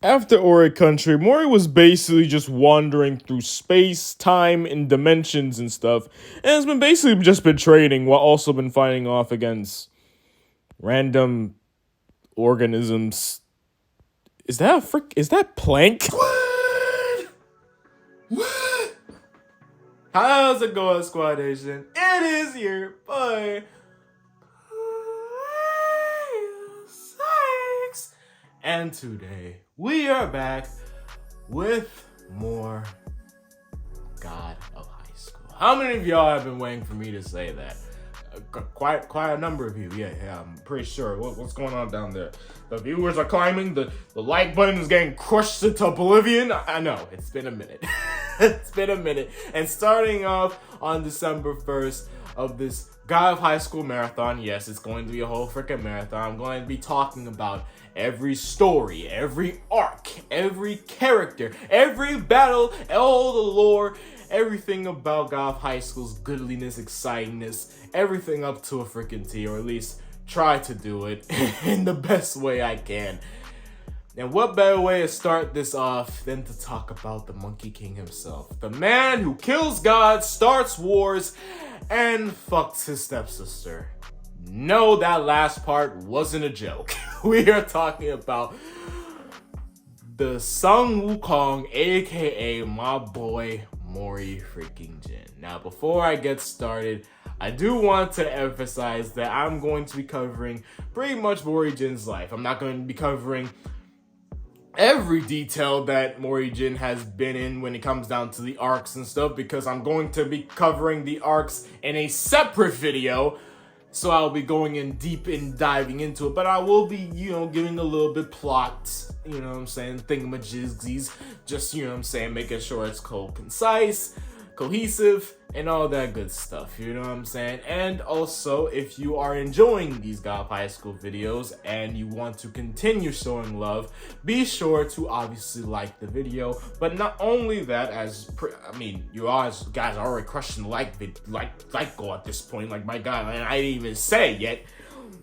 After Oric country, Mori was basically just wandering through space, time, and dimensions and stuff, and has been basically just been training while also been fighting off against random organisms. Is that Plank? What? How's it going, Squad Nation? It is your boy, and today we are back with more God of High School. How many of y'all have been waiting for me to say that? Quite a number of you. Yeah, I'm pretty sure. What's going on down there? The viewers are climbing. The like button is getting crushed into oblivion. I know, it's been a minute. It's been a minute. And starting off on December 1st of this God of High School marathon, yes, it's going to be a whole freaking marathon. I'm going to be talking about every story, every arc, every character, every battle, all the lore, everything about God of High School's goodliness, excitingness, everything up to a freaking T, or at least try to do it in the best way I can. And what better way to start this off than to talk about the Monkey King himself, the man who kills gods, starts wars, and fucks his stepsister. No, that last part wasn't a joke. We are talking about the Sun Wukong, aka my boy Mori freaking Jin. Now, before I get started, I do want to emphasize that I'm going to be covering pretty much Mori Jin's life. I'm not going to be covering every detail that Mori Jin has been in when it comes down to the arcs and stuff, because I'm going to be covering the arcs in a separate video. So I'll be going in deep and diving into it, but I will be, giving a little bit plot, thingamajigsies, just, making sure it's concise, cohesive, and all that good stuff, And also, if you are enjoying these God of High School videos and you want to continue showing love, be sure to obviously like the video. But not only that, you guys are already crushing the like goal at this point, like my God, and I didn't even say it yet.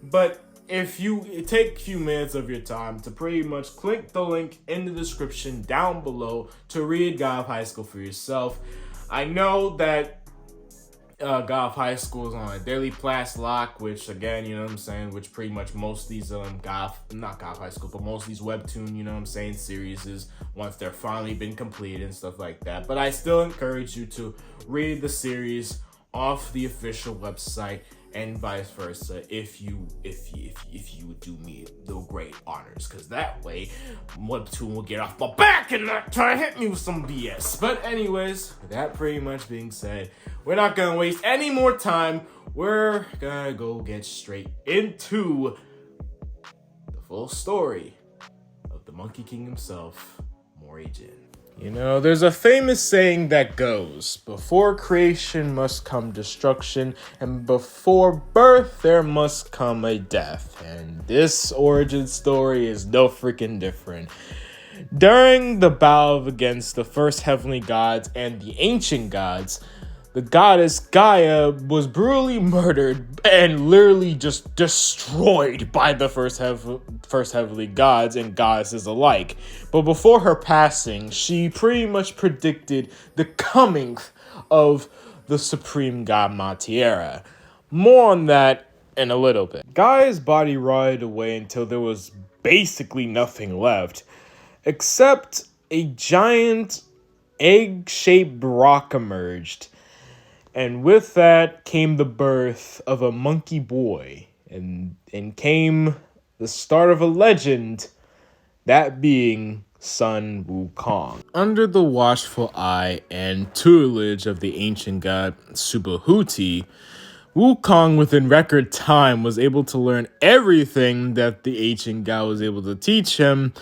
But if you take a few minutes of your time to pretty much click the link in the description down below to read God of High School for yourself. I know that God of High School is on a daily class lock, which again, which pretty much most of these not God of High School, but most of these webtoon, series is once they're finally been completed and stuff like that. But I still encourage you to read the series off the official website and vice versa if you would do me the great honors, because that way webtoon will get off my back and not try to hit me with some BS. But anyways, with that pretty much being said, we're not gonna waste any more time. We're gonna go get straight into the full story of the Monkey King himself, Mori Jin. There's a famous saying that goes, before creation must come destruction, and before birth there must come a death. And this origin story is no freaking different. During the battle against the first heavenly gods and the ancient gods, the goddess Gaia was brutally murdered and literally just destroyed by the first heavenly gods and goddesses alike. But before her passing, she pretty much predicted the coming of the supreme god Matiera. More on that in a little bit. Gaia's body rotted away until there was basically nothing left, except a giant egg-shaped rock emerged. And with that came the birth of a monkey boy, and came the start of a legend, that being Sun Wukong. Under the watchful eye and tutelage of the ancient god Subhuti, Wukong within record time was able to learn everything that the ancient god was able to teach him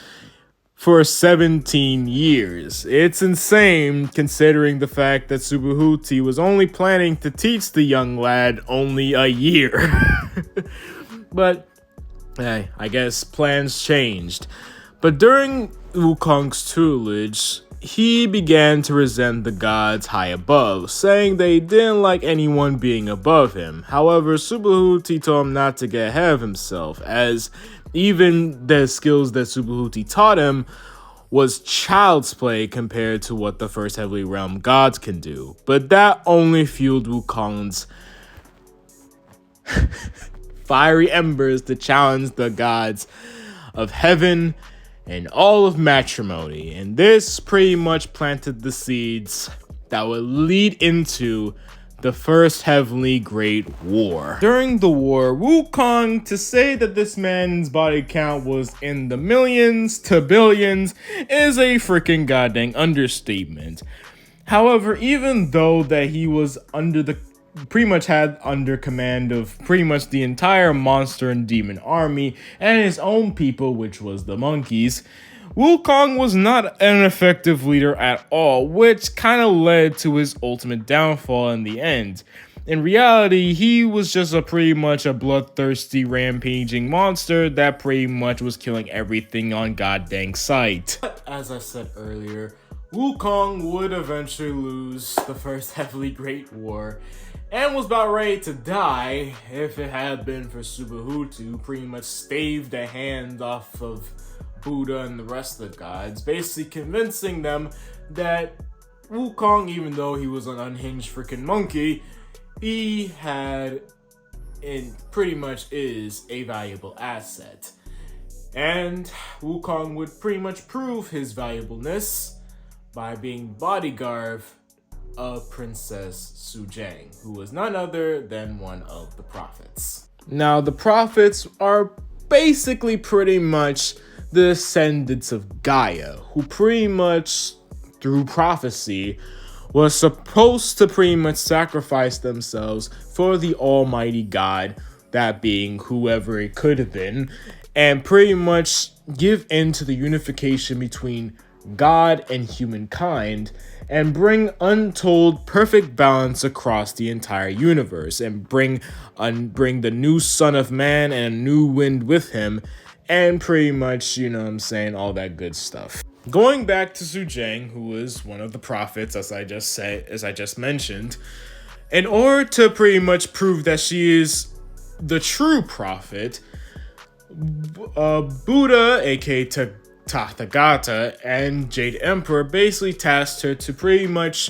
for 17 years. It's insane considering the fact that Subhuti was only planning to teach the young lad only a year. But hey, I guess plans changed. But during Wukong's tutelage, he began to resent the gods high above, saying they didn't like anyone being above him. However, Subhuti told him not to get ahead of himself, as even the skills that Subhuti taught him was child's play compared to what the first Heavenly Realm gods can do. But that only fueled Wukong's fiery embers to challenge the gods of heaven and all of matrimony. And this pretty much planted the seeds that would lead into the first Heavenly Great War. During the war, Wukong, to say that this man's body count was in the millions to billions is a freaking goddamn understatement. However, even though that he was pretty much had under command of pretty much the entire monster and demon army and his own people, which was the monkeys, Wukong was not an effective leader at all, which kind of led to his ultimate downfall in the end. In reality, he was just pretty much a bloodthirsty, rampaging monster that pretty much was killing everything on goddamn sight. But as I said earlier, Wukong would eventually lose the first Heavenly Great War and was about ready to die if it had been for Subahutu, who pretty much staved the hand off of Buddha and the rest of the gods, basically convincing them that Wukong, even though he was an unhinged freaking monkey, he had and pretty much is a valuable asset. And Wukong would pretty much prove his valuableness by being bodyguard of Princess Su Jiang, who was none other than one of the prophets. Now, the prophets are basically pretty much the descendants of Gaia, who pretty much, through prophecy, was supposed to pretty much sacrifice themselves for the almighty God, that being whoever it could have been, and pretty much give in to the unification between God and humankind, and bring untold perfect balance across the entire universe, and bring the new Son of Man and a new wind with him, and pretty much, you know what I'm saying, all that good stuff. Going back to Su Jiang, who was one of the prophets, as I just mentioned, in order to pretty much prove that she is the true prophet, Buddha, aka Tathagata, and Jade Emperor basically tasked her to pretty much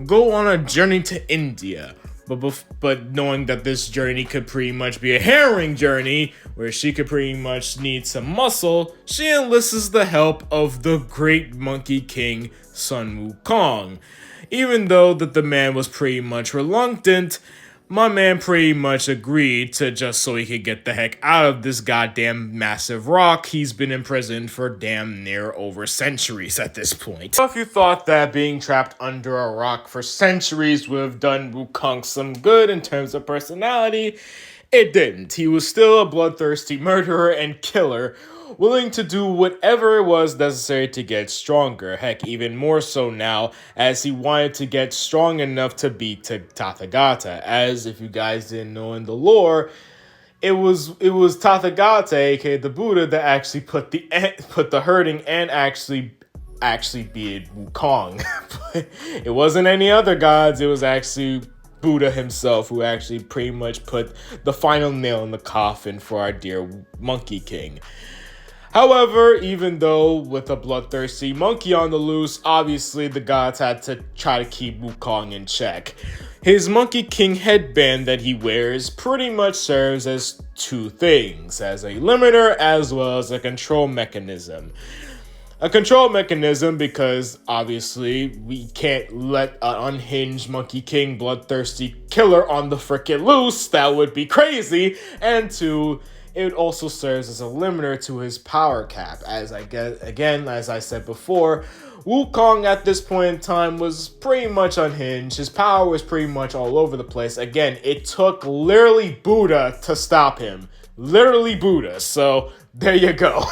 go on a journey to India. But knowing that this journey could pretty much be a harrowing journey, where she could pretty much need some muscle, she enlists the help of the great Monkey King, Sun Wukong. Even though that the man was pretty much reluctant, my man pretty much agreed to, just so he could get the heck out of this goddamn massive rock he's been imprisoned for damn near over centuries at this point. If you thought that being trapped under a rock for centuries would have done Wukong some good in terms of personality, it didn't. He was still a bloodthirsty murderer and killer, willing to do whatever it was necessary to get stronger. Heck, even more so now, as he wanted to get strong enough to beat Tathagata. As, if you guys didn't know in the lore, it was Tathagata, aka the Buddha, that actually put the hurting and actually beat Wukong. It wasn't any other gods, it was actually Buddha himself who actually pretty much put the final nail in the coffin for our dear Monkey King. However, even though with a bloodthirsty monkey on the loose, obviously the gods had to try to keep Wukong in check. His Monkey King headband that he wears pretty much serves as two things, as a limiter as well as a control mechanism. A control mechanism because, obviously, we can't let an unhinged Monkey King bloodthirsty killer on the frickin' loose, that would be crazy, and two, it also serves as a limiter to his power cap, as I said before, Wukong at this point in time was pretty much unhinged. His power was pretty much all over the place. Again, it took literally Buddha to stop him. Literally Buddha. So there you go.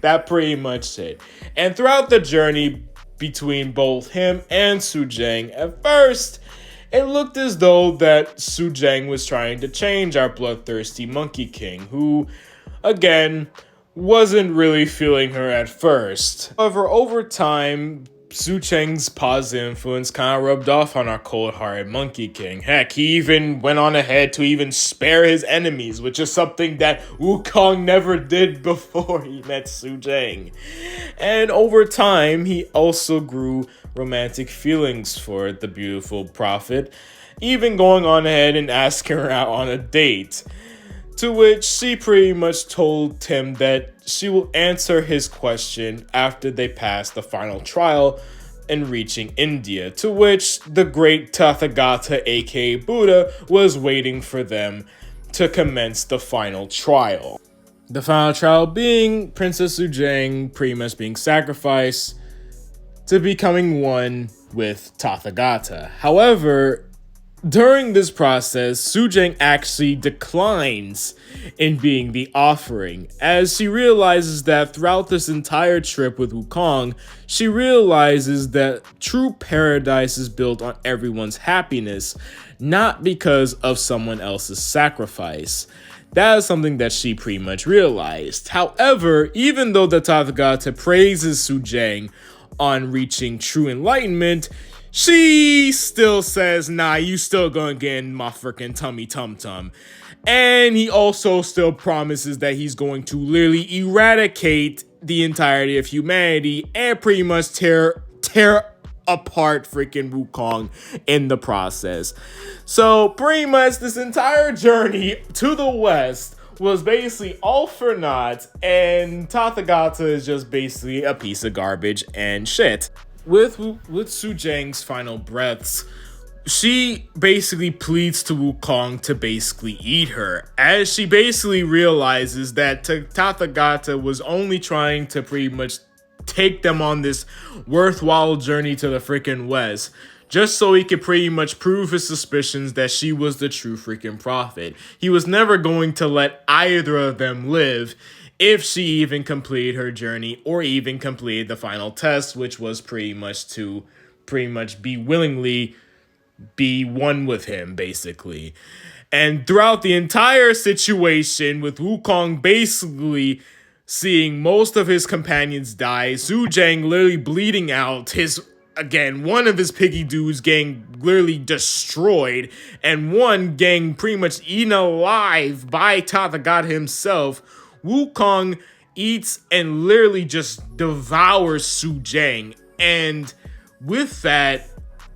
That pretty much it. And throughout the journey between both him and Su Jiang, at first, it looked as though that Su Jiang was trying to change our bloodthirsty Monkey King, who, again, wasn't really feeling her at first. However, over time, Su Cheng's positive influence kind of rubbed off on our cold-hearted Monkey King. Heck, he even went on ahead to even spare his enemies, which is something that Wukong never did before he met Su Cheng. And over time, he also grew romantic feelings for the beautiful prophet, even going on ahead and asking her out on a date. To which she pretty much told him that she will answer his question after they pass the final trial and reaching India, to which the great Tathagata aka Buddha was waiting for them to commence the final trial. The final trial being Princess Su Jing pretty much being sacrificed to becoming one with Tathagata. However, during this process, Su Jing actually declines in being the offering, as she realizes that throughout this entire trip with Wukong, she realizes that true paradise is built on everyone's happiness, not because of someone else's sacrifice. That is something that she pretty much realized. However, even though the Tathagata praises Su Jing on reaching true enlightenment, she still says, nah, you still gonna get in my freaking tummy tum-tum. And he also still promises that he's going to literally eradicate the entirety of humanity and pretty much tear apart freaking Wukong in the process. So pretty much this entire journey to the west was basically all for naught, and Tathagata is just basically a piece of garbage and shit. With Su Jing's final breaths, she basically pleads to Wukong to basically eat her, as she basically realizes that Tathagata was only trying to pretty much take them on this worthwhile journey to the freaking west, just so he could pretty much prove his suspicions that she was the true freaking prophet. He was never going to let either of them live if she even completed her journey or even completed the final test, which was pretty much to willingly be one with him, basically. And throughout the entire situation, with Wukong basically seeing most of his companions die, Su Jing literally bleeding out, one of his piggy dudes getting literally destroyed, and one getting pretty much eaten alive by Tathagata himself, Wukong eats and literally just devours Su Jing. And with that,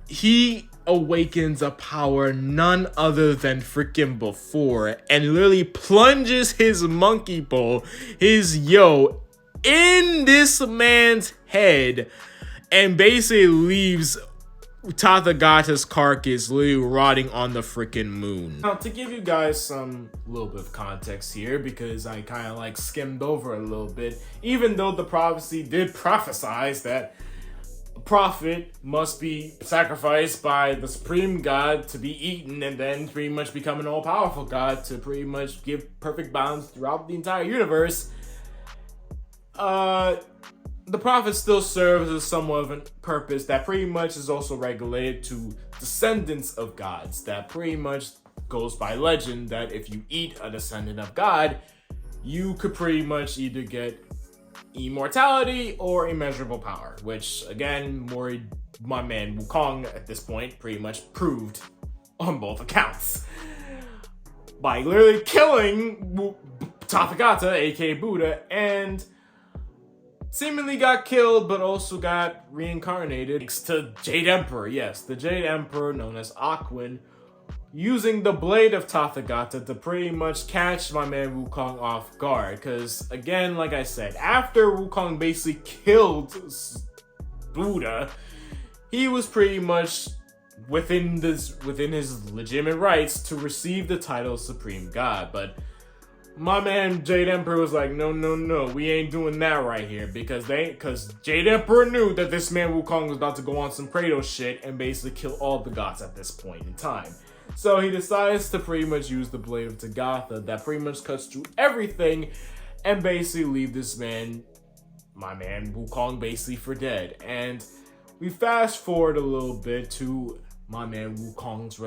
he awakens a power none other than freaking before, and literally plunges his monkey bowl, his yo, in this man's head, and basically leaves Tathagata's carcass literally rotting on the freaking moon. Now, to give you guys some little bit of context here, because I kind of like skimmed over a little bit, even though the prophecy did prophesize that a prophet must be sacrificed by the supreme god to be eaten and then pretty much become an all-powerful god to pretty much give perfect balance throughout the entire universe, the prophet still serves as somewhat of a purpose that pretty much is also regulated to descendants of gods. That pretty much goes by legend that if you eat a descendant of God, you could pretty much either get immortality or immeasurable power, which again, my man Wukong at this point pretty much proved on both accounts by literally killing Tathagata, aka Buddha, and seemingly got killed, but also got reincarnated thanks to Jade Emperor. Yes, the Jade Emperor, known as Aquin, using the blade of Tathagata to pretty much catch my man Wukong off guard. Because, again, like I said, after Wukong basically killed Buddha, he was pretty much within his legitimate rights to receive the title Supreme God. But my man Jade Emperor was like, no, we ain't doing that right here, because Jade Emperor knew that this man Wukong was about to go on some Kratos shit and basically kill all the gods at this point in time. So he decides to pretty much use the blade of Tathagata that pretty much cuts through everything and basically leave this man, my man Wukong, basically for dead. And we fast forward a little bit to my man Wukong's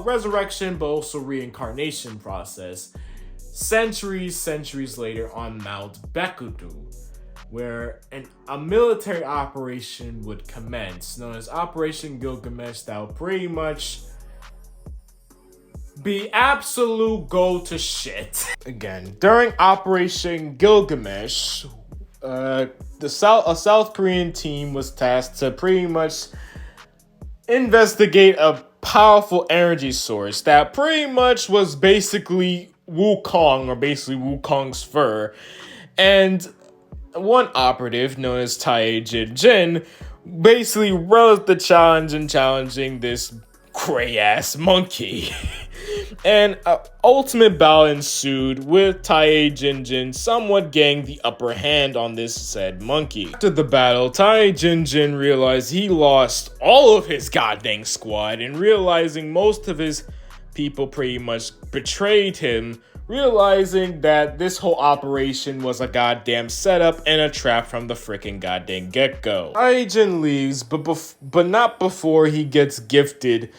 resurrection, but also reincarnation process. Centuries later on Mount Bakudu. where a military operation would commence, known as Operation Gilgamesh, that would pretty much be absolute go to shit. Again, during Operation Gilgamesh, a South Korean team was tasked to pretty much investigate a powerful energy source that pretty much was basically Wukong, or basically Wukong's fur. And one operative, known as Jin, basically relied the challenge in challenging this cray-ass monkey. And an ultimate battle ensued, with Jin somewhat getting the upper hand on this said monkey. After the battle, Jin realized he lost all of his goddamn squad, and realizing most of his people pretty much betrayed him, realizing that this whole operation was a goddamn setup and a trap from the freaking goddamn get-go. Jin leaves, but not before he gets gifted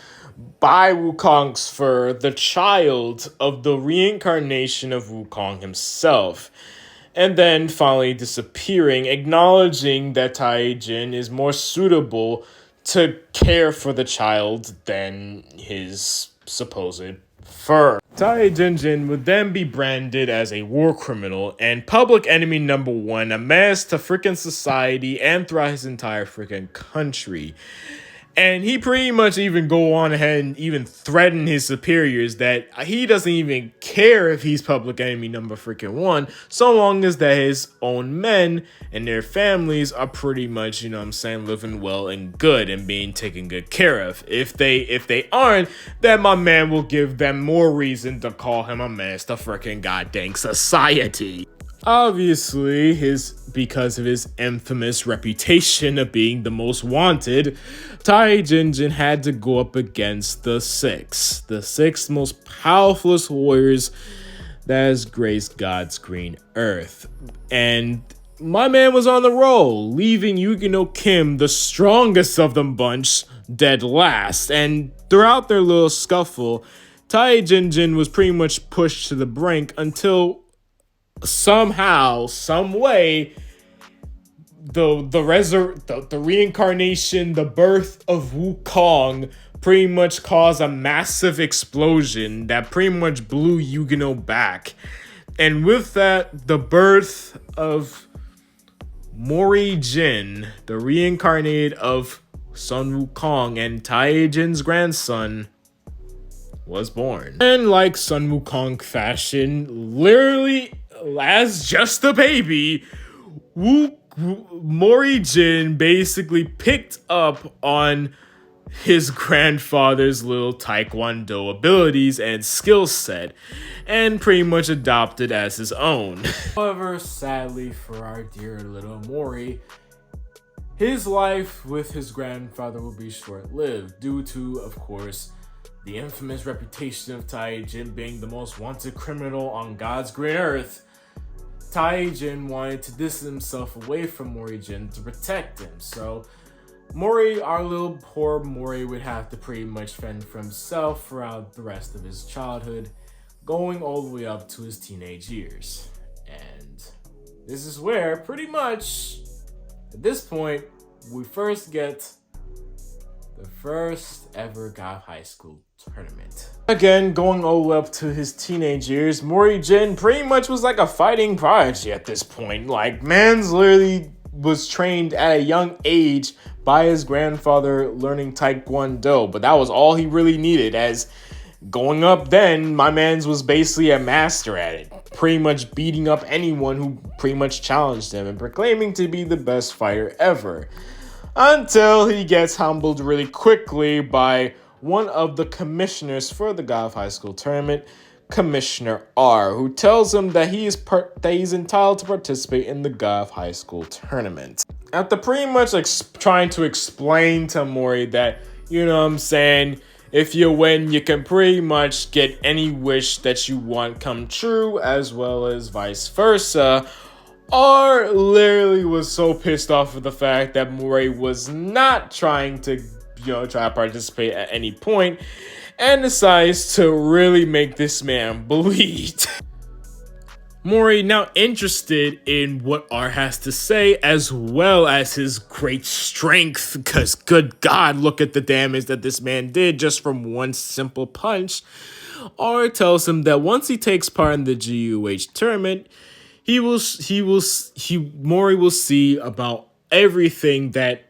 by Wukong's fur, the child of the reincarnation of Wukong himself, and then finally disappearing, acknowledging that Jin is more suitable to care for the child than his supposed fur. Jin would then be branded as a war criminal and public enemy number one, a menace to freaking society and throughout his entire freaking country. And he pretty much even go on ahead and even threaten his superiors that he doesn't even care if he's public enemy number freaking one, so long as that his own men and their families are pretty much, you know what I'm saying, living well and good and being taken good care of. If they aren't, then my man will give them more reason to call him a menace to freaking goddamn society. Obviously, because of his infamous reputation of being the most wanted, Jin had to go up against the six most powerful warriors that has graced God's green earth. And my man was on the roll, leaving Yugino Kim, the strongest of them bunch, dead last. And throughout their little scuffle, Jin was pretty much pushed to the brink until somehow, some way, the reincarnation, the birth of Wukong pretty much caused a massive explosion that pretty much blew Yugino back. And with that, the birth of Mori Jin, the reincarnated of Sun Wukong and Jin's grandson, was born. And like Sun Wukong fashion, literally as just a baby, Mori Jin basically picked up on his grandfather's little taekwondo abilities and skill set, and pretty much adopted as his own. However, sadly for our dear little Mori, his life with his grandfather will be short-lived due to, of course, the infamous reputation of Jin being the most wanted criminal on God's green earth. Jin wanted to distance himself away from Mori Jin to protect him. So our little poor Mori would have to pretty much fend for himself throughout the rest of his childhood, going all the way up to his teenage years. And this is where pretty much at this point we first get the first ever God High School tournament. Again, going all the way up to his teenage years, Mori Jin pretty much was like a fighting prodigy at this point. Like, man's literally was trained at a young age by his grandfather learning taekwondo, but that was all he really needed, as going up then, my man's was basically a master at it, pretty much beating up anyone who pretty much challenged him and proclaiming to be the best fighter ever. Until he gets humbled really quickly by one of the commissioners for the God of High School tournament, Commissioner R, who tells him that he's entitled to participate in the God of High School tournament. After pretty much trying to explain to Mori that, you know what I'm saying, if you win, you can pretty much get any wish that you want come true, as well as vice versa, R literally was so pissed off with the fact that Mori was not trying to try to participate at any point, and decides to really make this man bleed. Mori now interested in what R has to say, as well as his great strength, because good God, look at the damage that this man did just from one simple punch. R tells him that once he takes part in the GUH tournament, Mori will see about everything that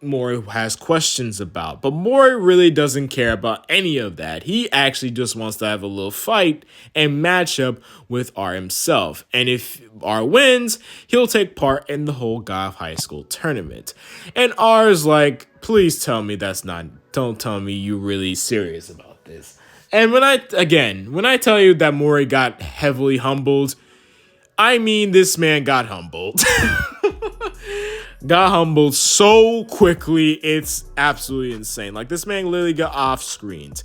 Mori has questions about. But Mori really doesn't care about any of that. He actually just wants to have a little fight and match up with R himself. And if R wins, he'll take part in the whole God of High School tournament. And R is like, please tell me don't tell me you're really serious about this. And when I tell you that Mori got heavily humbled, I mean this man got humbled. Got humbled so quickly, it's absolutely insane. Like, this man literally got off-screened.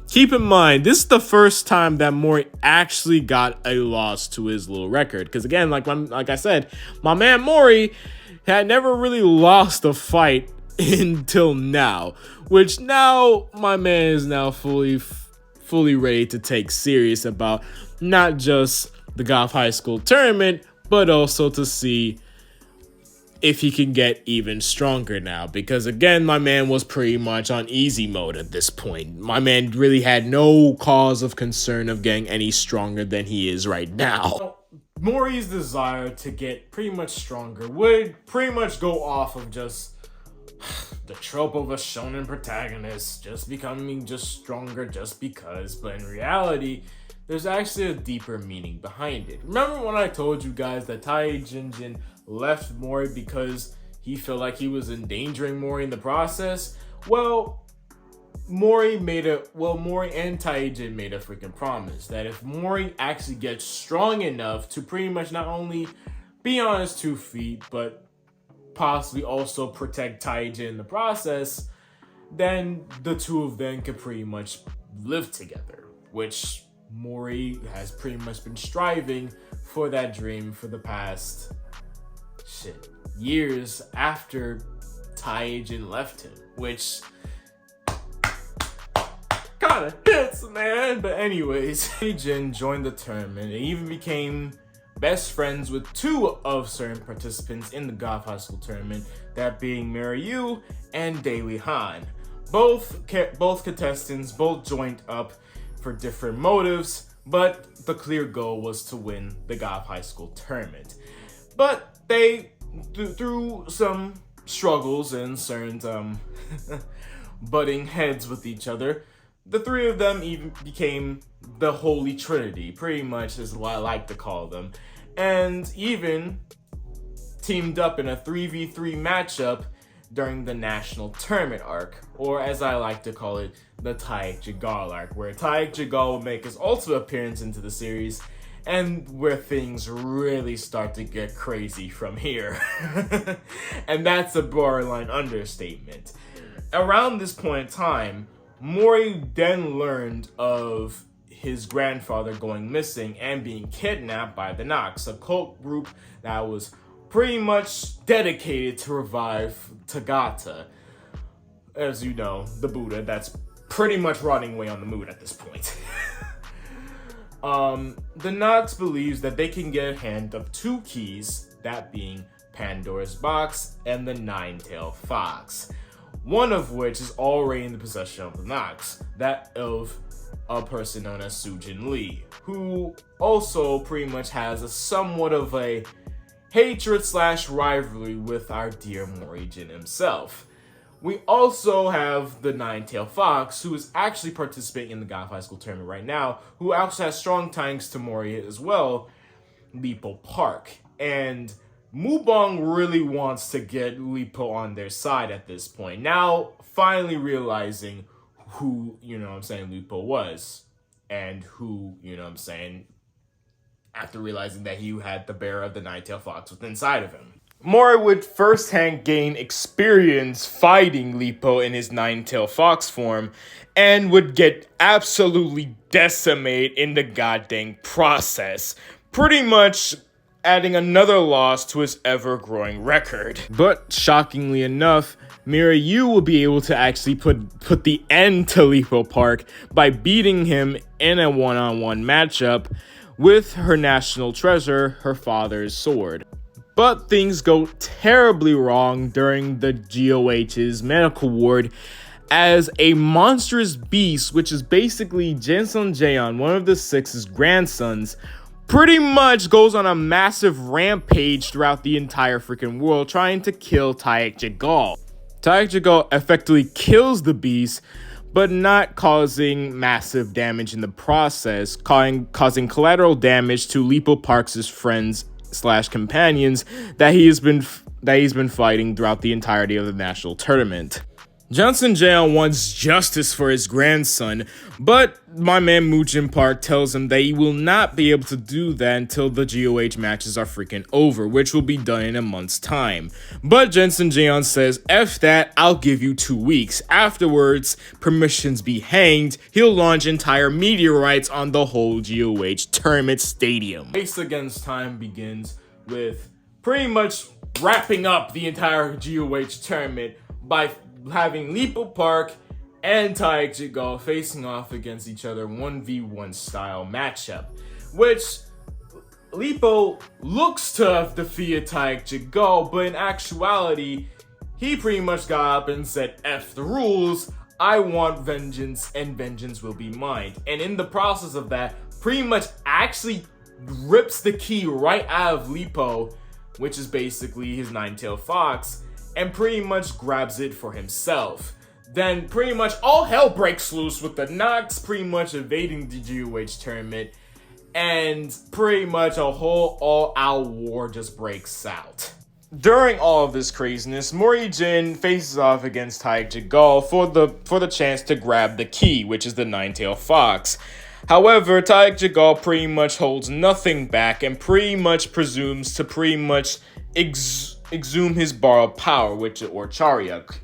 Keep in mind, this is the first time that Mori actually got a loss to his little record. Because again, like I said, my man Mori had never really lost a fight until now. Which now, my man is now fully ready to take serious about not just the God of High School tournament, but also to see if he can get even stronger now. Because again, my man was pretty much on easy mode at this point. My man really had no cause of concern of getting any stronger than he is right now. Mori's desire to get pretty much stronger would pretty much go off of just the trope of a shonen protagonist just becoming just stronger just because. But in reality, there's actually a deeper meaning behind it. Remember when I told you guys that Taijin left Mori because he felt like he was endangering Mori in the process? Well, Mori and Taijin made a freaking promise that if Mori actually gets strong enough to pretty much not only be on his 2 feet, but possibly also protect Taijin in the process, then the two of them could pretty much live together, which Mori has pretty much been striving for that dream for the past years after Taijin left him, which kind of hits, man. But anyways, Taijin joined the tournament and even became best friends with 2 of certain participants in the God of High School tournament, that being Mary and Daily Han. Both contestants joined up for different motives, but the clear goal was to win the God of High School tournament. But they, through some struggles and certain butting heads with each other, the 3 of them even became the Holy Trinity, pretty much is what I like to call them, and even teamed up in a 3v3 matchup during the national tournament arc, or as I like to call it, the Taek Jagal arc, where Taek Jagal will make his ultimate appearance into the series, and where things really start to get crazy from here. And that's a borderline understatement. Around this point in time, Mori then learned of his grandfather going missing and being kidnapped by the Nox, a cult group that was pretty much dedicated to revive Tagata. As you know, the Buddha that's pretty much rotting away on the moon at this point. The Nox believes that they can get a hand of 2 keys, that being Pandora's Box and the Nine-Tailed Fox, one of which is already in the possession of the Nox, that of a person known as Sujin Lee, who also pretty much has a somewhat of a hatred/rivalry with our dear Mori Jin himself. We also have the Nine-Tailed Fox, who is actually participating in the God of High School tournament right now, who also has strong ties to Mori as well, Lipo Park. And Mubong really wants to get Lipo on their side at this point. Now, finally realizing who, Lipo was. And who, after realizing that he had the bearer of the Nine-Tailed Fox within inside of him. Mori would firsthand gain experience fighting Lipo in his Nine-Tailed Fox form, and would get absolutely decimated in the goddamn process, pretty much adding another loss to his ever-growing record. But shockingly enough, Mirror will be able to actually put the end to Lipo Park by beating him in a one-on-one matchup, with her national treasure, her father's sword. But things go terribly wrong during the GOH's medical ward as a monstrous beast, which is basically Jinsun Jaeon, one of the Six's grandsons, pretty much goes on a massive rampage throughout the entire freaking world trying to kill Taek Jagal. Taek Jagal effectively kills the beast, but not causing massive damage in the process, causing collateral damage to Lipo Park's friends / companions that he's been fighting throughout the entirety of the national tournament. Jinsun Jaeon wants justice for his grandson, but my man Mujin Park tells him that he will not be able to do that until the GOH matches are freaking over, which will be done in a month's time. But Jinsun Jaeon says, F that, I'll give you 2 weeks. Afterwards, permissions be hanged, he'll launch entire meteorites on the whole GOH tournament stadium. Race against time begins with pretty much wrapping up the entire GOH tournament by having Lipo Park and Taek Jagal facing off against each other 1v1 style matchup, which Lipo looks to have defeated Taek Jagal, but in actuality, he pretty much got up and said, F the rules, I want vengeance and vengeance will be mine. And in the process of that, pretty much actually rips the key right out of Lipo, which is basically his nine-tailed fox, and pretty much grabs it for himself. Then pretty much all hell breaks loose with the Nox pretty much invading the GOH tournament, and pretty much a whole all-out war just breaks out. During all of this craziness, Mori Jin faces off against Taek Jagal for the chance to grab the key, which is the nine-tailed fox. However, Taek Jagal pretty much holds nothing back and pretty much presumes to pretty much exhume his borrowed power, or Charyuk.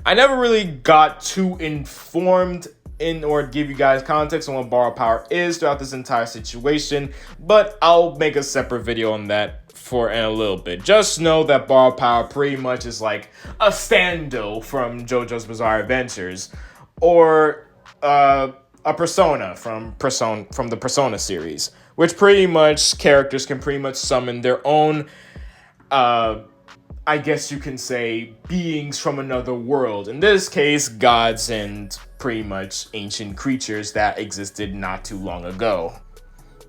I never really got too informed or give you guys context on what borrowed power is throughout this entire situation, but I'll make a separate video on that in a little bit. Just know that borrowed power pretty much is like a stand-in from JoJo's Bizarre Adventures, or a persona from the Persona series, which pretty much characters can pretty much summon their own I guess you can say beings from another world. In this case, gods and pretty much ancient creatures that existed not too long ago.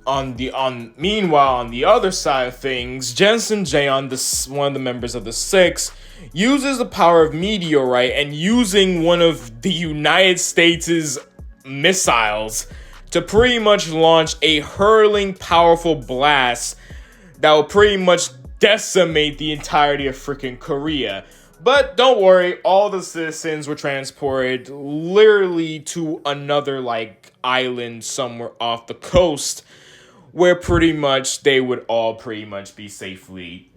Meanwhile, on the other side of things, Jinsun Jaeon, one of the members of the Six, uses the power of meteorite and using one of the United States' missiles to pretty much launch a hurling powerful blast that will pretty much decimate the entirety of freaking Korea. But don't worry, all the citizens were transported literally to another island somewhere off the coast, where pretty much they would all pretty much be safely,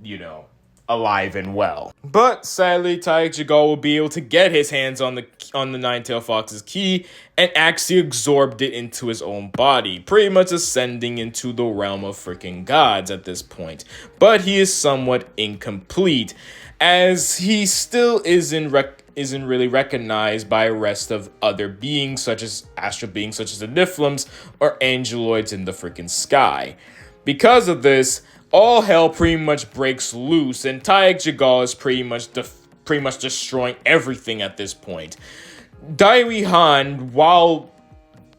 alive and well. But sadly, Taek Jagal will be able to get his hands on the Nine-Tailed Fox's key and actually absorbed it into his own body, pretty much ascending into the realm of freaking gods at this point. But he is somewhat incomplete, as he still isn't really recognized by the rest of other beings, such as astral beings such as the Niflheim or angeloids in the freaking sky. Because of this, all hell pretty much breaks loose, and Taek Jagal is pretty much destroying everything at this point. Daewee Han, while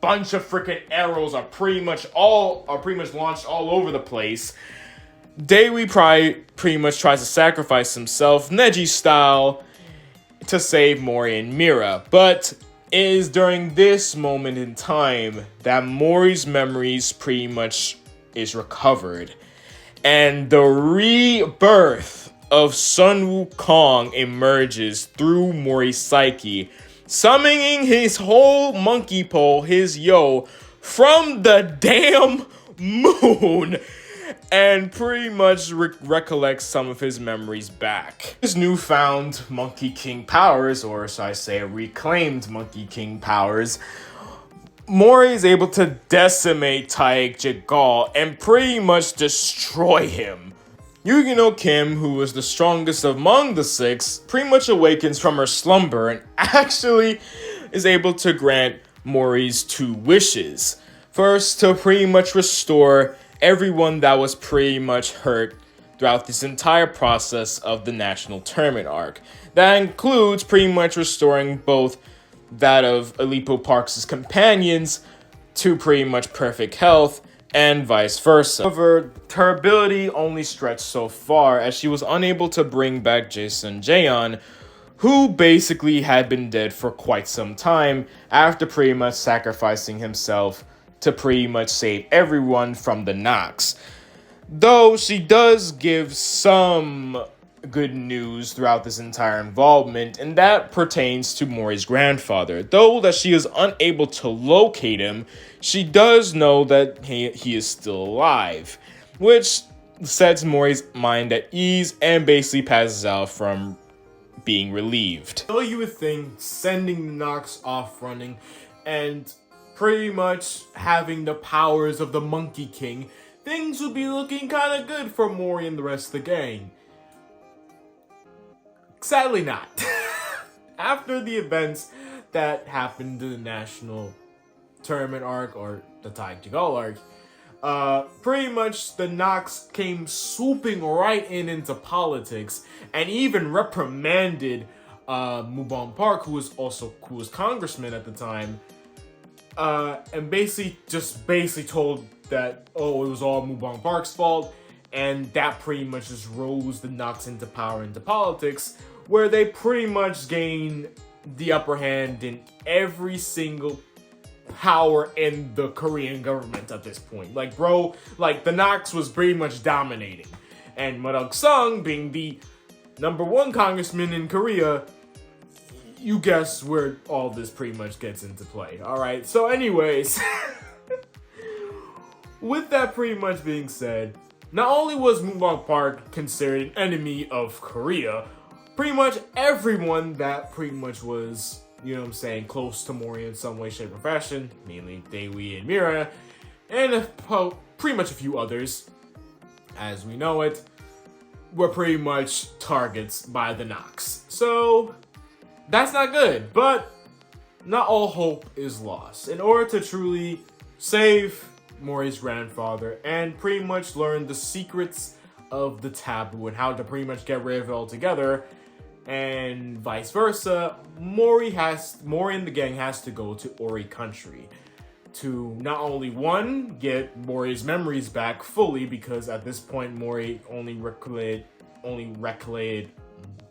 bunch of freaking arrows are pretty much launched all over the place, Daewee pretty much tries to sacrifice himself, Neji style, to save Mori and Mira. But it is during this moment in time that Mori's memories pretty much is recovered, and the rebirth of Sun Wukong emerges through Mori's psyche, summoning his whole monkey pole, his yo, from the damn moon, and pretty much recollects some of his memories back. His newfound Monkey King powers, or should I say reclaimed Monkey King powers, Mori is able to decimate Taek Jagal and pretty much destroy him. Yugino Kim, who was the strongest among the Six, pretty much awakens from her slumber and actually is able to grant Mori's 2 wishes. First, to pretty much restore everyone that was pretty much hurt throughout this entire process of the national tournament arc. That includes pretty much restoring both that of Alipo Parks' companions to pretty much perfect health, and vice versa. However, her ability only stretched so far, as she was unable to bring back Jason Jaeon, who basically had been dead for quite some time after pretty much sacrificing himself to pretty much save everyone from the Nox. Though she does give some good news throughout this entire involvement, and that pertains to Mori's grandfather. Though that she is unable to locate him, she does know that he is still alive, which sets Mori's mind at ease and basically passes out from being relieved. So you would think sending the Nox off running and pretty much having the powers of the Monkey King, things would be looking kind of good for Mori and the rest of the gang. Sadly not. After the events that happened in the national tournament arc, or the Taekwondo arc, pretty much the Nox came swooping right into politics and even reprimanded Mubon Park, who was congressman at the time, and basically told that, oh, it was all Mubon Park's fault, and that pretty much just rose the Nox into power into politics, where they pretty much gain the upper hand in every single power in the Korean government at this point. Like, bro, like, the Nox was pretty much dominating. And Madog Sung, being the #1 congressman in Korea, you guess where all this pretty much gets into play. Alright, so anyways, with that pretty much being said, not only was Mubon Park considered an enemy of Korea, pretty much everyone that pretty much was, you know what I'm saying, close to Mori in some way, shape, or fashion, mainly Daewoo and Mira, and pretty much a few others, as we know it, were pretty much targets by the Nox. So, that's not good, but not all hope is lost. In order to truly save Mori's grandfather and pretty much learn the secrets of the taboo and how to pretty much get rid of it altogether, and vice versa, Mori and the gang has to go to Oric country to not only one, get Mori's memories back fully, because at this point Mori only recollected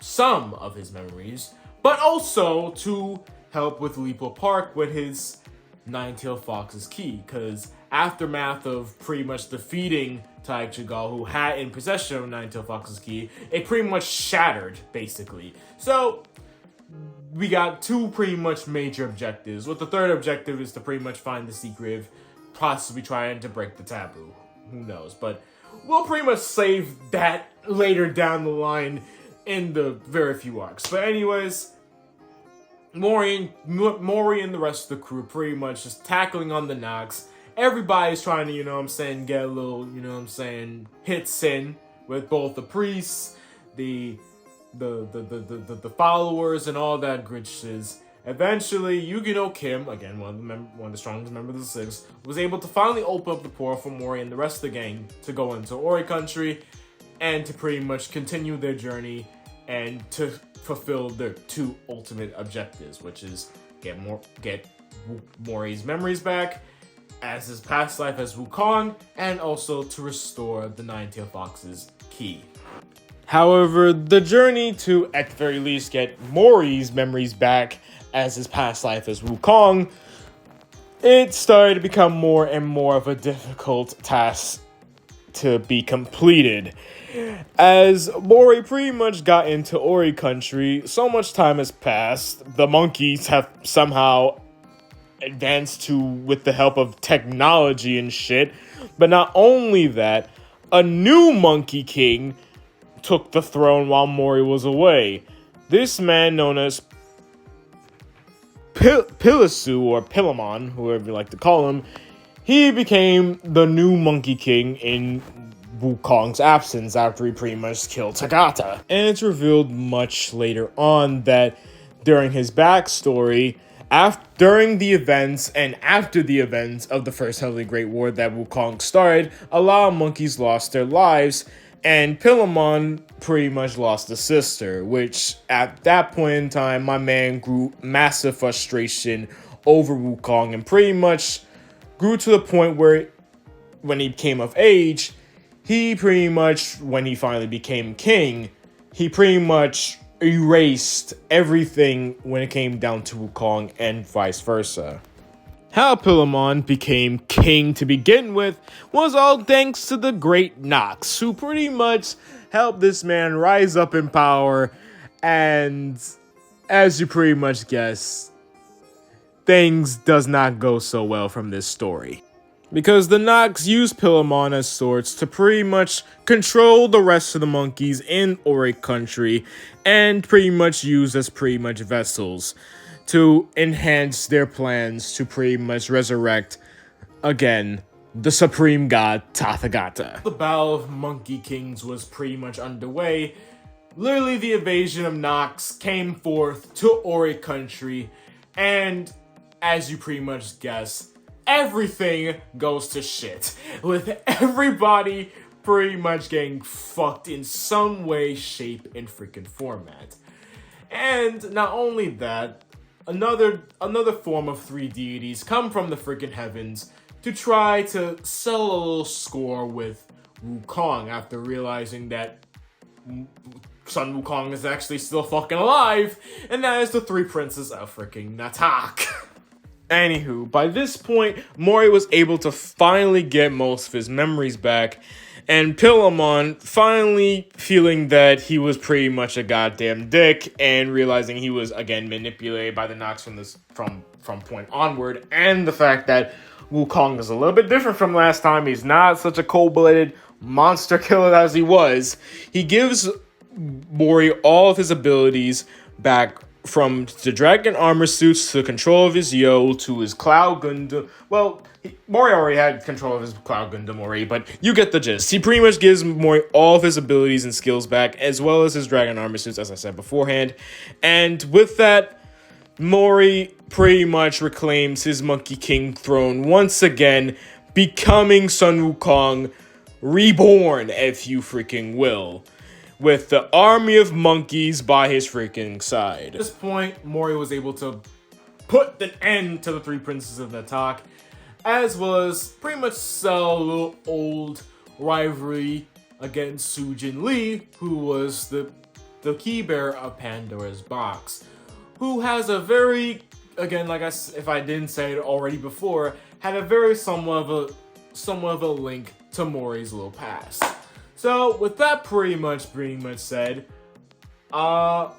some of his memories, but also to help with Lipo Park with his Nine-Tailed Fox's key, because aftermath of pretty much defeating Taek Chigal, who had in possession of Nine-Tailed Fox's key, it pretty much shattered, basically. So, we got two pretty much major objectives, with the third objective is to pretty much find the secret, possibly trying to break the taboo. Who knows, but we'll pretty much save that later down the line in the very few arcs. But anyways, Mori and the rest of the crew pretty much just tackling on the Nox. Everybody's trying to, you know what I'm saying, get a little, you know what I'm saying, hits in with both the priests, the followers, and all that good shiz. Eventually, Yugino Kim, again, one of the strongest members of the Six, was able to finally open up the portal for Mori and the rest of the gang to go into Ori country and to pretty much continue their journey and to fulfill their two ultimate objectives, which is get Mori's memories back as his past life as Wukong, and also to restore the Nine-Tailed Fox's key. However, the journey to, at the very least, get Mori's memories back as his past life as Wukong, it started to become more and more of a difficult task to be completed. As Mori pretty much got into Ori country, so much time has passed, the monkeys have somehow advanced with the help of technology and shit, but not only that, a new Monkey King took the throne while Mori was away. This man, known as Pilasu, or Pilamon, whoever you like to call him, he became the new Monkey King in Wukong's absence after he pretty much killed Tagata. And it's revealed much later on that during his backstory, During the events and after the events of the First Heavily Great War that Wukong started, a lot of monkeys lost their lives, and Pillamon pretty much lost a sister, which at that point in time, my man grew massive frustration over Wukong and pretty much grew to the point where when he came of age, he pretty much, when he finally became king, he pretty much erased everything when it came down to Wukong and vice versa. How Pillamon became king to begin with was all thanks to the great Nox, who pretty much helped this man rise up in power, and as you pretty much guess, things does not go so well from this story. Because the Nox used Pillamon as swords to pretty much control the rest of the monkeys in Oric country, and pretty much use as pretty much vessels to enhance their plans to pretty much resurrect, again, the supreme god Tathagata. The Battle of Monkey Kings was pretty much underway. Literally, the invasion of Nox came forth to Oric country, and as you pretty much guess, everything goes to shit, with everybody pretty much getting fucked in some way, shape, and freaking format. And not only that, another form of three deities come from the freaking heavens to try to settle a little score with Wukong after realizing that Sun Wukong is actually still fucking alive, and that is the three princes of freaking Natak. Anywho, by this point, Mori was able to finally get most of his memories back, and Pillamon finally feeling that he was pretty much a goddamn dick, and realizing he was again manipulated by the Nox from point onward, and the fact that Wukong is a little bit different from last time. He's not such a cold-blooded monster killer as he was. He gives Mori all of his abilities back, from the dragon armor suits to the control of his Yo to his Cloud Gundam. Well, Mori already had control of his Cloud Gundam already, but you get the gist. He pretty much gives Mori all of his abilities and skills back, as well as his dragon armor suits, as I said beforehand. And with that, Mori pretty much reclaims his Monkey King throne once again, becoming Sun Wukong reborn, if you freaking will, with the army of monkeys by his freaking side. At this point, Mori was able to put an end to the three princes of Natak, as well as pretty much sell a little old rivalry against Sujin Lee, who was the key bearer of Pandora's box, who has a very, again, like if I didn't say it already before, had a very somewhat of a link to Mori's little past. So, with that pretty much said, all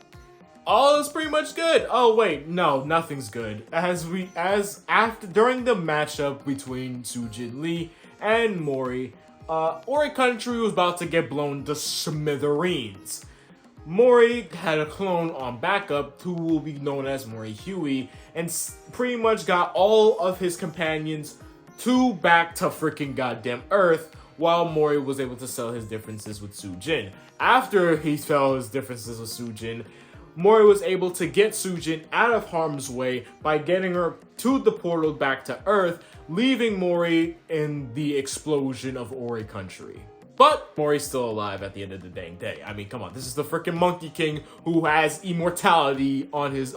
is pretty much good. Oh wait, no, nothing's good. During the matchup between Sujin Lee and Mori, Oric country was about to get blown to smithereens. Mori had a clone on backup who will be known as Mori Huey, and pretty much got all of his companions back to freaking goddamn Earth, while Mori was able to settle his differences with Sujin. After he settled his differences with Sujin, Mori was able to get Sujin out of harm's way by getting her to the portal back to Earth, leaving Mori in the explosion of Ori country. But Mori's still alive at the end of the dang day. I mean, come on, this is the freaking Monkey King who has immortality on his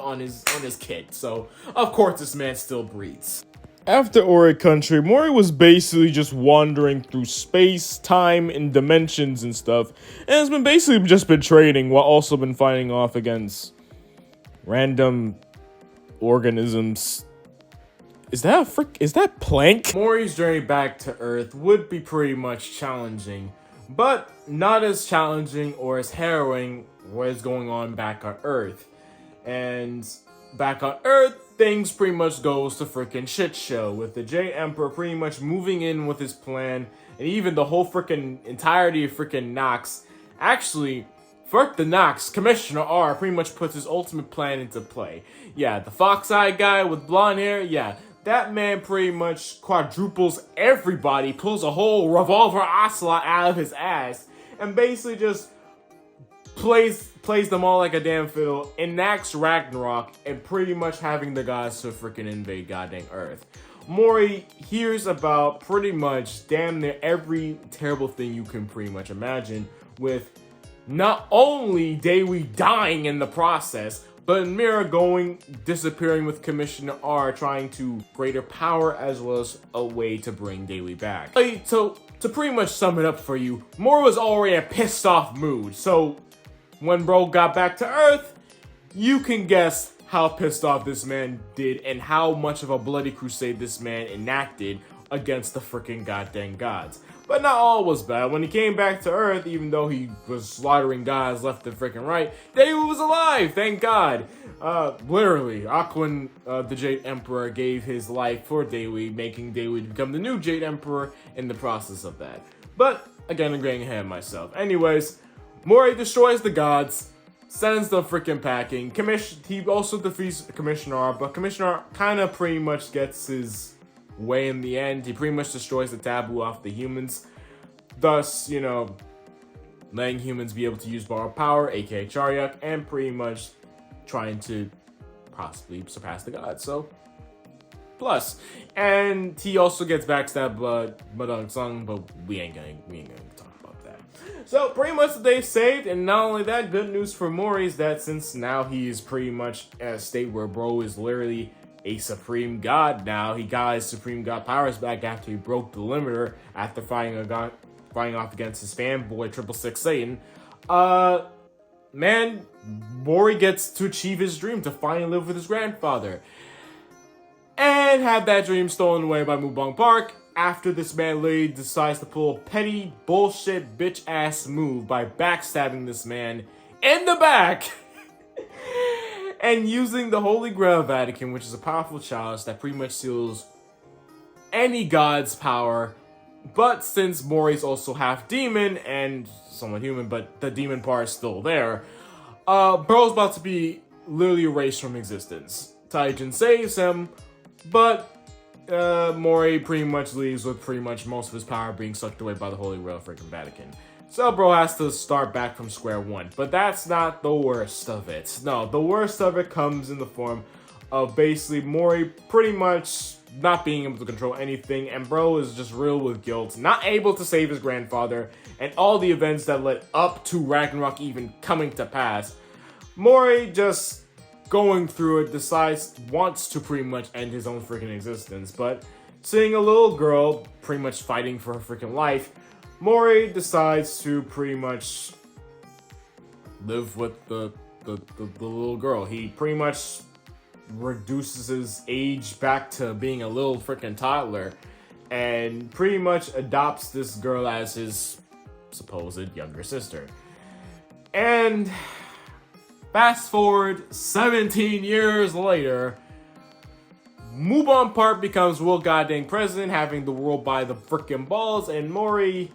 kit, so of course this man still breathes. After Oric country, Mori was basically just wandering through space, time, and dimensions and stuff, and has been trading while also been fighting off against random organisms. Is that Plank? Mori's journey back to Earth would be pretty much challenging, but not as challenging or as harrowing what is going on back on Earth. And back on Earth, things pretty much goes to freaking shit show, with the J Emperor pretty much moving in with his plan, and even the whole freaking entirety of freaking Nox. Actually, fuck the Nox, Commissioner R pretty much puts his ultimate plan into play. Yeah, the fox-eyed guy with blonde hair, yeah, that man pretty much quadruples everybody, pulls a whole revolver ocelot out of his ass, and basically just plays them all like a damn fiddle, enacts Ragnarok, and pretty much having the gods to freaking invade goddamn Earth. Mori hears about pretty much damn near every terrible thing you can pretty much imagine, with not only Dewi dying in the process, but Mira disappearing with Commissioner R, trying to greater power as well as a way to bring Dewi back. So to pretty much sum it up for you, Mori was already in a pissed off mood, so when bro got back to Earth, you can guess how pissed off this man did and how much of a bloody crusade this man enacted against the freaking goddamn gods. But not all was bad. When he came back to Earth, even though he was slaughtering gods left and freaking right, Dewi was alive, thank God. Literally, Aquan, the Jade Emperor, gave his life for Dewi, making Dewi become the new Jade Emperor in the process of that. But, again, I'm getting ahead of myself. Anyways, Mori destroys the gods, sends them freaking packing. He also defeats Commissioner R, but Commissioner R kind of pretty much gets his way in the end. He pretty much destroys the taboo off the humans, thus, you know, letting humans be able to use borrowed power, aka Charyak, and pretty much trying to possibly surpass the gods. So, plus. And he also gets backstabbed by Madang Sung, but we ain't gonna talk about that. So, pretty much the day saved, and not only that, good news for Mori is that since now he is pretty much at a state where bro is literally a supreme god now, he got his supreme god powers back after he broke the limiter after fighting off against his fanboy 666 Satan. Man, Mori gets to achieve his dream to finally live with his grandfather. And have that dream stolen away by Mubong Park after this man literally decides to pull a petty bullshit bitch ass move by backstabbing this man in the back and using the Holy Grail of Vatican, which is a powerful chalice that pretty much seals any god's power. But since Mori's also half demon and somewhat human, but the demon part is still there, bro's about to be literally erased from existence. Taijin saves him, but Mori pretty much leaves with pretty much most of his power being sucked away by the Holy Grail of freaking Vatican. So bro has to start back from square one. But that's not the worst of it. No, the worst of it comes in the form of basically Mori pretty much not being able to control anything, and bro is just real with guilt, not able to save his grandfather, and all the events that led up to Ragnarok even coming to pass. Mori just going through it wants to pretty much end his own freaking existence, but seeing a little girl pretty much fighting for her freaking life, Mori decides to pretty much live with the little girl. He pretty much reduces his age back to being a little freaking toddler and pretty much adopts this girl as his supposed younger sister. And fast forward 17 years later, Mubon Park becomes world goddamn president, having the world by the freaking balls, and Mori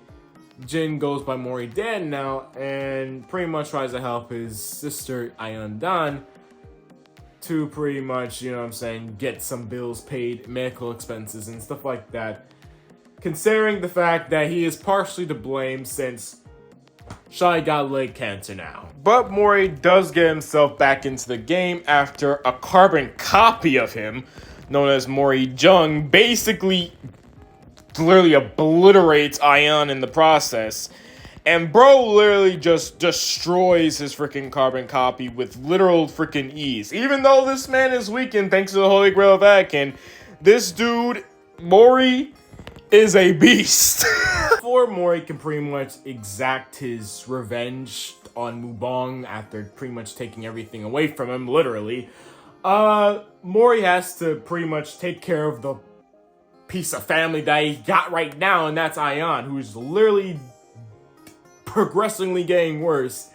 Jin goes by Mori Dan now, and pretty much tries to help his sister Ayeon Dan to pretty much, you know what I'm saying, get some bills paid, medical expenses and stuff like that, considering the fact that he is partially to blame since Shai got leg cancer now. But Mori does get himself back into the game after a carbon copy of him, known as Mori Jung, basically literally obliterates Ion in the process. And bro literally just destroys his freaking carbon copy with literal freaking ease. Even though this man is weakened thanks to the Holy Grail of Vatican, this dude, Mori, is a beast. Before Mori can pretty much exact his revenge on Mubong after pretty much taking everything away from him, literally, Mori has to pretty much take care of the piece of family that he got right now, and that's Ayeon, who's literally progressively getting worse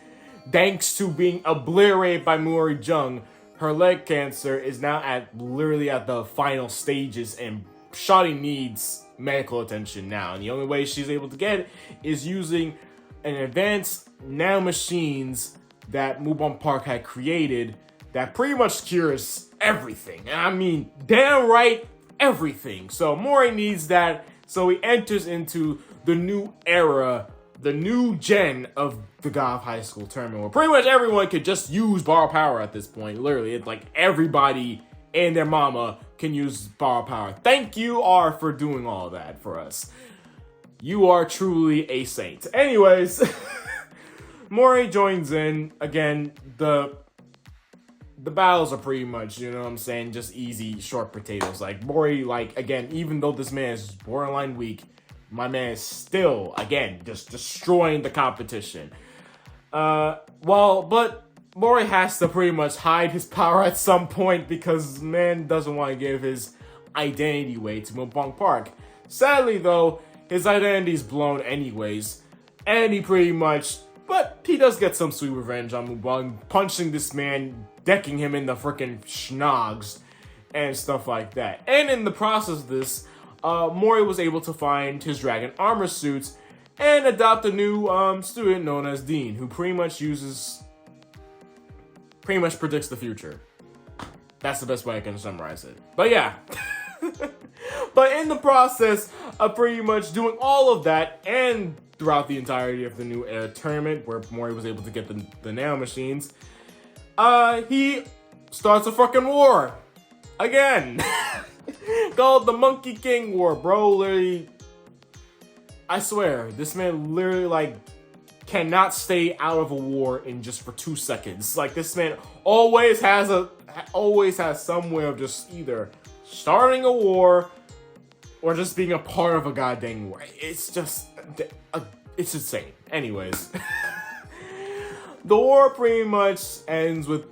thanks to being obliterated by Mori Jung. Her leg cancer is now literally at the final stages, and Shawty needs medical attention now, and the only way she's able to get it is using an advanced nanomachines that Mubon Park had created that pretty much cures everything. I mean, damn right, everything. So Mori needs that, so he enters into the new era the new gen of the God of High School tournament, where pretty much everyone could just use borrow power at this point. Literally, it's like everybody and their mama can use borrow power. Thank you, R, for doing all that for us. You are truly a saint. Anyways, Mori joins in. Again, the battles are pretty much, you know what I'm saying, just easy, short potatoes. Like, Mori, like, again, even though this man is borderline weak, my man is still, again, just destroying the competition. But Mori has to pretty much hide his power at some point because man doesn't want to give his identity away to Mubong Park. Sadly, though, his identity's blown anyways, and but he does get some sweet revenge on Mubong, punching this man, decking him in the freaking schnogs, and stuff like that. And in the process of this, Mori was able to find his dragon armor suits and adopt a new student known as Dean, who pretty much predicts the future. That's the best way I can summarize it. But yeah. But in the process of pretty much doing all of that, and throughout the entirety of the new era tournament, where Mori was able to get the nano machines, he starts a fucking war. Again. Called the Monkey King War, bro. Literally, I swear, this man literally, like, cannot stay out of a war in just for 2 seconds. Like, this man always has some way of just either starting a war or just being a part of a goddamn war. It's just, it's insane. Anyways, the war pretty much ends with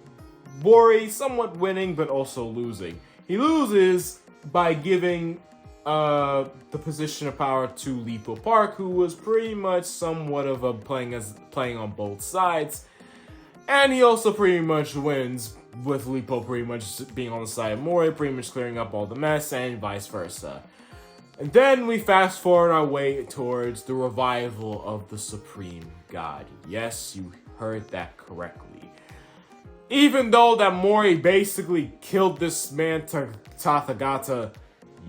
Mori somewhat winning, but also losing. He loses by giving the position of power to Lipo Park, who was pretty much somewhat of a playing on both sides. And he also pretty much wins with Lipo pretty much being on the side of Mori, pretty much clearing up all the mess, and vice versa. And then we fast forward our way towards the revival of the Supreme God. Yes, you heard that correctly. Even though that Mori basically killed this man Tathagata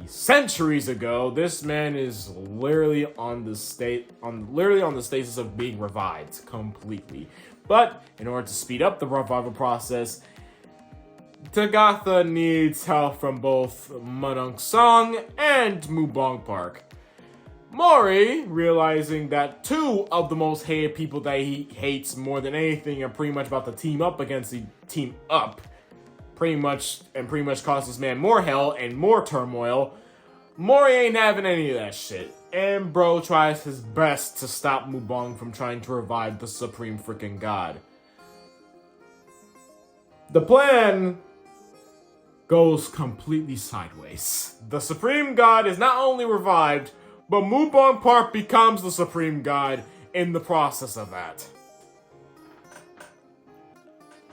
centuries ago, this man is literally on the status of being revived completely. But in order to speed up the revival process, Tagatha needs help from both Manung Song and Mubong Park. Mori, realizing that two of the most hated people that he hates more than anything are pretty much about to team up against the Team Up, pretty much cause this man more hell and more turmoil, Mori ain't having any of that shit. And bro tries his best to stop Mubong from trying to revive the Supreme freaking God. The plan goes completely sideways. The Supreme God is not only revived, but Mubong Park becomes the Supreme God in the process of that.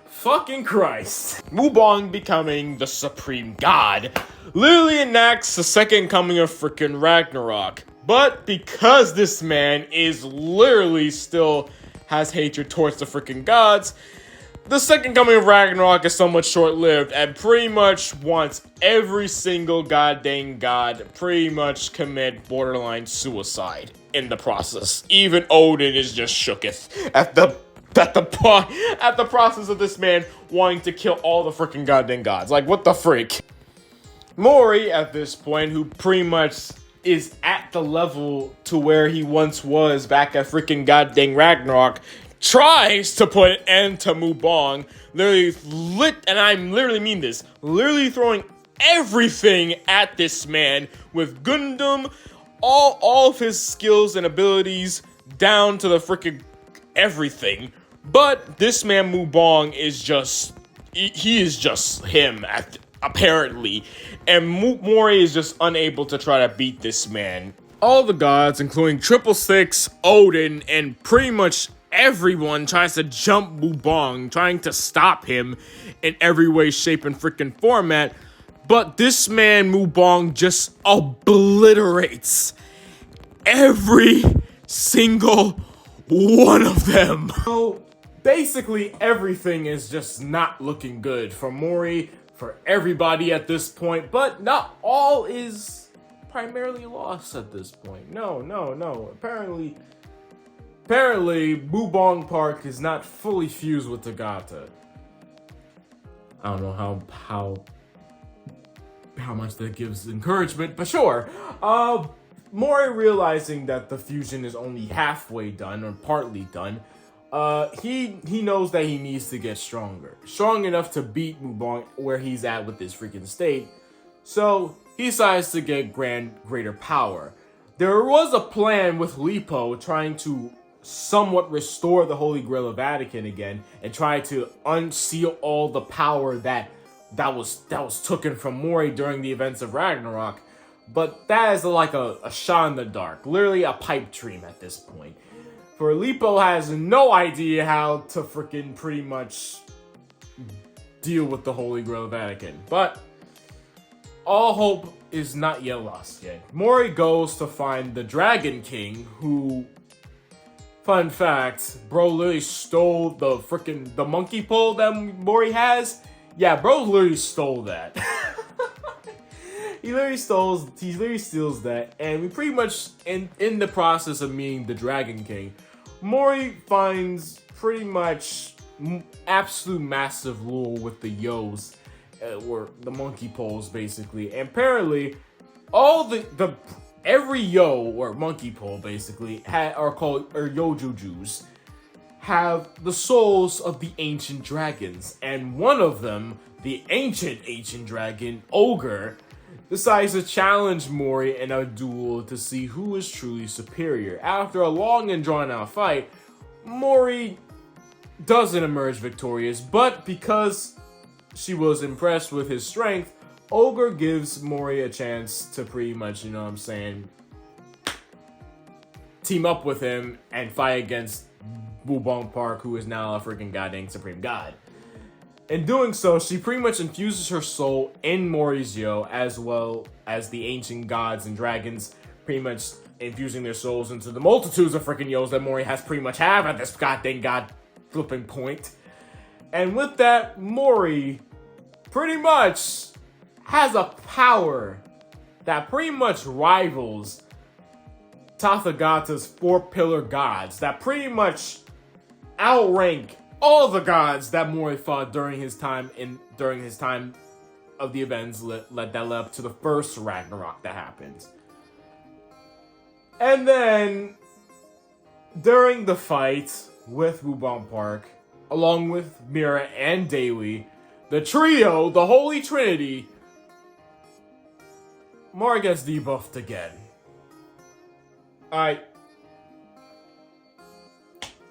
Fucking Christ. Mubong becoming the Supreme God literally enacts the second coming of freaking Ragnarok. But because this man is literally still has hatred towards the freaking gods, the second coming of Ragnarok is somewhat short-lived and pretty much wants every single goddamn god pretty much commit borderline suicide in the process. Even Odin is just shooketh at the process of this man wanting to kill all the freaking goddamn gods. Like, what the freak? Mori, at this point, who pretty much is at the level to where he once was back at freaking goddamn Ragnarok, tries to put an end to Mubong, and I literally mean this, literally throwing everything at this man with Gundam, all of his skills and abilities down to the freaking everything. But this man Mubong is just, he is just him, apparently, and Mori is just unable to try to beat this man. All the gods, including 666, Odin, and pretty much everyone tries to jump Mubong, trying to stop him in every way, shape, and freaking format. But this man, Mubong, just obliterates every single one of them. So basically, everything is just not looking good for Mori, for everybody at this point. But not all is primarily lost at this point. No. Apparently, apparently, Bubong Park is not fully fused with Tagata. I don't know how much that gives encouragement, but sure. Mori realizing that the fusion is only halfway done or partly done, he knows that he needs to get stronger. Strong enough to beat Mubong where he's at with this freaking state. So he decides to get greater power. There was a plan with Lipo trying to somewhat restore the Holy Grail of Vatican again and try to unseal all the power that was taken from Mori during the events of Ragnarok. But that is like a shot in the dark, literally a pipe dream at this point. For Lipo has no idea how to freaking pretty much deal with the Holy Grail of Vatican. But all hope is not yet lost yet. Mori goes to find the Dragon King, who, fun fact, bro literally stole the monkey pole that Mori has. Yeah, bro literally stole that. He literally steals that, and we pretty much, in the process of meeting the Dragon King, Mori finds pretty much absolute massive lure with the Yos, or the monkey poles basically. And apparently, all every Yo or monkey pole basically are called Yojujus, have the souls of the ancient dragons, and one of them, the ancient dragon Ogre, decides to challenge Mori in a duel to see who is truly superior. After a long and drawn-out fight, Mori doesn't emerge victorious, but because she was impressed with his strength, Ogre gives Mori a chance to pretty much, you know what I'm saying, team up with him and fight against Bubong Park, who is now a freaking goddamn supreme god. In doing so, she pretty much infuses her soul in Mori's Yo, as well as the ancient gods and dragons, pretty much infusing their souls into the multitudes of freaking Yos that Mori has pretty much have at this goddamn god flipping point. And with that, Mori pretty much has a power that pretty much rivals Tathagata's four pillar gods, that pretty much outrank all the gods that Mori fought during his time of the events that led up to the first Ragnarok that happened. And then, during the fight with Bubong Park, along with Mira and Dewi, the trio, the Holy Trinity, Mori gets debuffed again.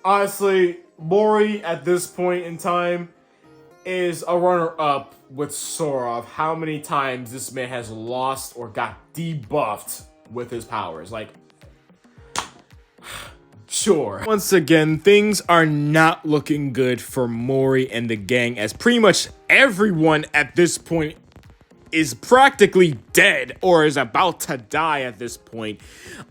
Honestly, Mori, at this point in time, is a runner-up with Sora of how many times this man has lost or got debuffed with his powers. Like, sure. Once again, things are not looking good for Mori and the gang, as pretty much everyone at this point is practically dead or is about to die at this point.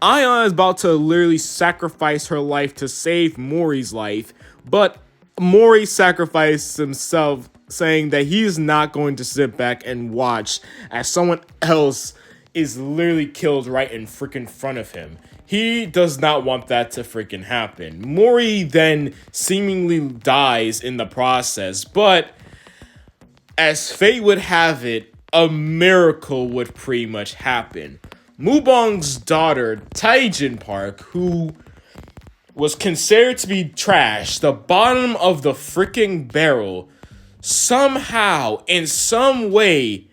Aion is about to literally sacrifice her life to save Mori's life, but Mori sacrificed himself, saying that he is not going to sit back and watch as someone else is literally killed right in freaking front of him. He does not want that to freaking happen. Mori then seemingly dies in the process, but as fate would have it, a miracle would pretty much happen. Mubong's daughter, Taijin Park, who was considered to be trash, the bottom of the freaking barrel, somehow, in some way,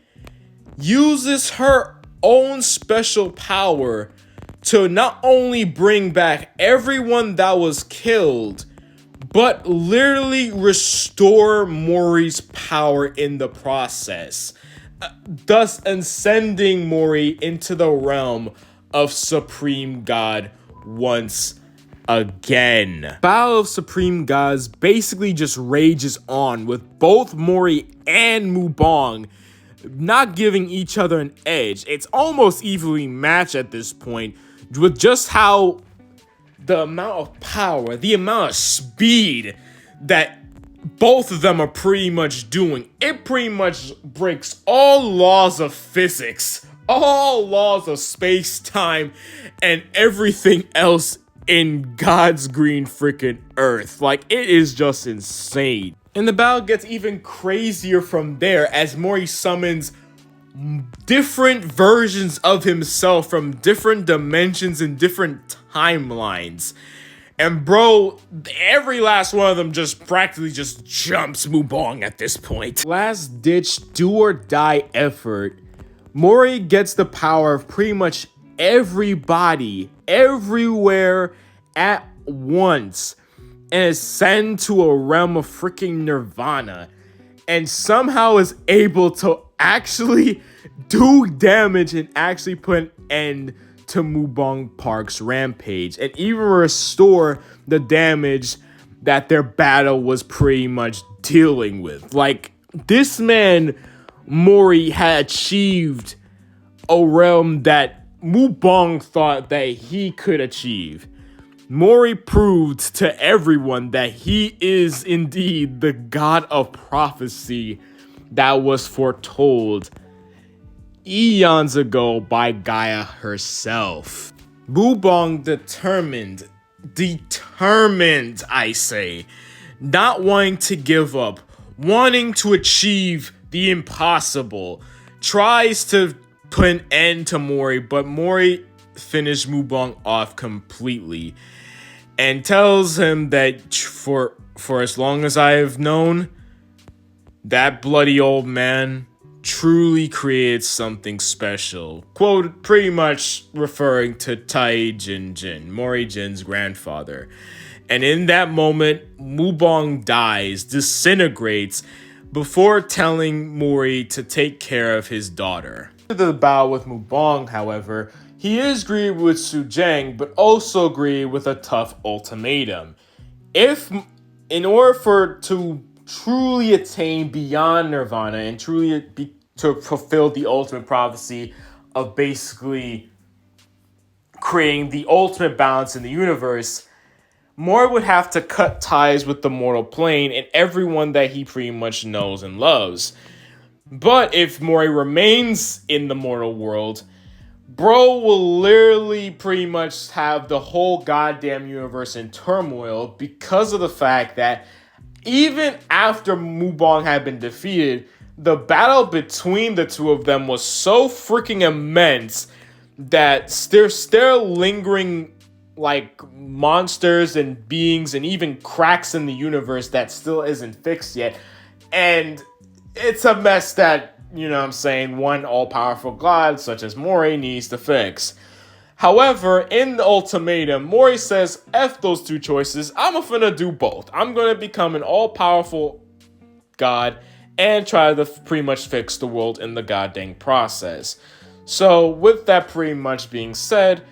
uses her own special power to not only bring back everyone that was killed, but literally restore Mori's power in the process, thus ascending Mori into the realm of Supreme God once again. Battle of Supreme Gods basically just rages on, with both Mori and Mubong not giving each other an edge. It's almost evenly matched at this point, with just how the amount of power, the amount of speed that both of them are pretty much doing. It pretty much breaks all laws of physics, all laws of space-time, and everything else in God's green freaking earth. Like, it is just insane. And the battle gets even crazier from there as Mori summons different versions of himself from different dimensions and different timelines. And bro, every last one of them just practically just jumps Mubong at this point. Last ditch do or die effort. Mori gets the power of pretty much everybody, everywhere at once, and is sent to a realm of freaking nirvana, and somehow is able to actually do damage and actually put an end to Mubong Park's rampage, and even restore the damage that their battle was pretty much dealing with. Like, this man, Mori, had achieved a realm that Mubong thought that he could achieve. Mori proved to everyone that he is indeed the god of prophecy that was foretold eons ago by Gaia herself. Mubong determined, I say, not wanting to give up, wanting to achieve the impossible, tries to put an end to Mori, but Mori finished Mubong off completely and tells him that for as long as I have known, that bloody old man truly created something special. Quote, pretty much referring to Jin, Mori Jin's grandfather. And in that moment, Mubong dies, disintegrates, before telling Mori to take care of his daughter. After the battle with Mubong, however, he is agreed with Sujang, but also agreed with a tough ultimatum. In order to truly attain beyond nirvana and to fulfill the ultimate prophecy of basically creating the ultimate balance in the universe, Mori would have to cut ties with the mortal plane and everyone that he pretty much knows and loves. But if Mori remains in the mortal world, bro will literally pretty much have the whole goddamn universe in turmoil because of the fact that even after Mubong had been defeated, the battle between the two of them was so freaking immense that there's still lingering like monsters and beings and even cracks in the universe that still isn't fixed yet. And it's a mess that, you know what I'm saying, one all-powerful god such as Mori needs to fix. However, in the ultimatum, Mori says, F those two choices, I'm finna do both. I'm gonna become an all-powerful god and try to pretty much fix the world in the goddamn process. So, with that pretty much being said,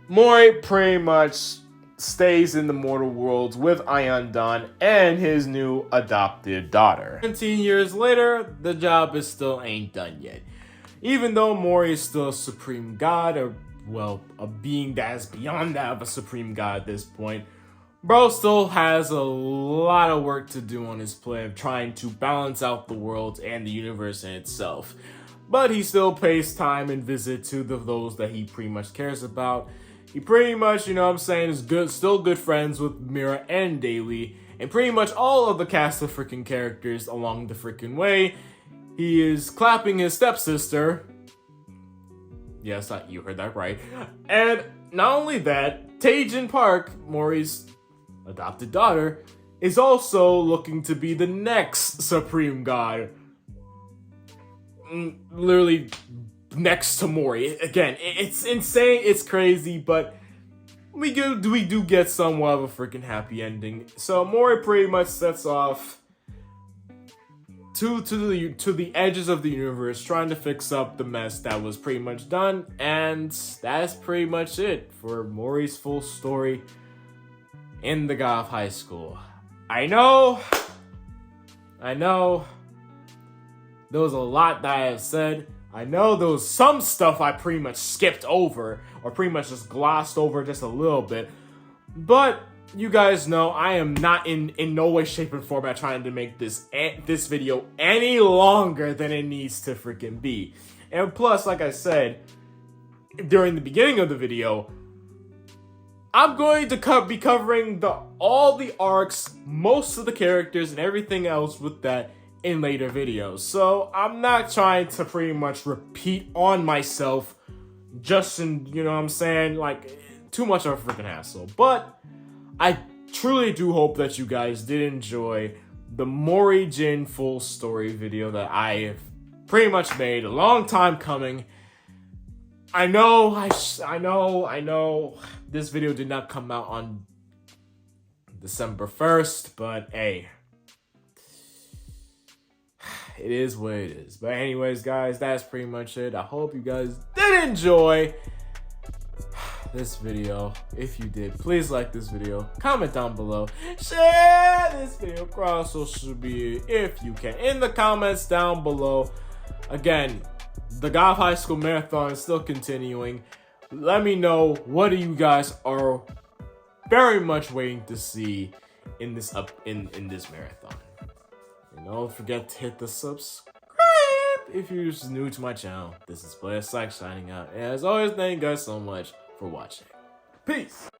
Mori pretty much stays in the mortal world with Ayandan and his new adopted daughter. 17 years later, the job still ain't done yet. Even though Mori is still a supreme god, or well, a being that is beyond that of a supreme god at this point, bro still has a lot of work to do on his plate of trying to balance out the world and the universe in itself. But he still pays time and visit to those that he pretty much cares about. He pretty much, you know what I'm saying, is still good friends with Mira and Daily, and pretty much all of the cast of freaking characters along the freaking way. He is clapping his stepsister. Yes, you heard that right. And not only that, Taejin Park, Mori's adopted daughter, is also looking to be the next supreme god. Literally next to Mori. Again, it's insane, it's crazy, but we do get somewhat of a freaking happy ending. So Mori pretty much sets off to the edges of the universe, trying to fix up the mess that was pretty much done, and that's pretty much it for Mori's full story in the God of High School. I know, there was a lot that I have said. I know there was some stuff I pretty much skipped over, or pretty much just glossed over just a little bit, but you guys know I am not in no way, shape, or form trying to make this video any longer than it needs to freaking be. And plus, like I said during the beginning of the video, I'm going to be covering all the arcs, most of the characters, and everything else with that in later videos. So I'm not trying to pretty much repeat on myself just in, you know what I'm saying, like, too much of a freaking hassle. But I truly do hope that you guys did enjoy the Mori Jin full story video that I have pretty much made a long time coming. I know this video did not come out on December 1st, but hey, it is what it is. But anyways, guys, that's pretty much it. I hope you guys did enjoy this video. If you did, please like this video, comment down below, share this video across social media if you can in the comments down below. Again, the God of High School marathon is still continuing. Let me know what you guys are very much waiting to see in this in this marathon. And don't forget to hit the subscribe if you're just new to my channel. This is Blair Slack signing out. And as always, thank you guys so much for watching. Peace!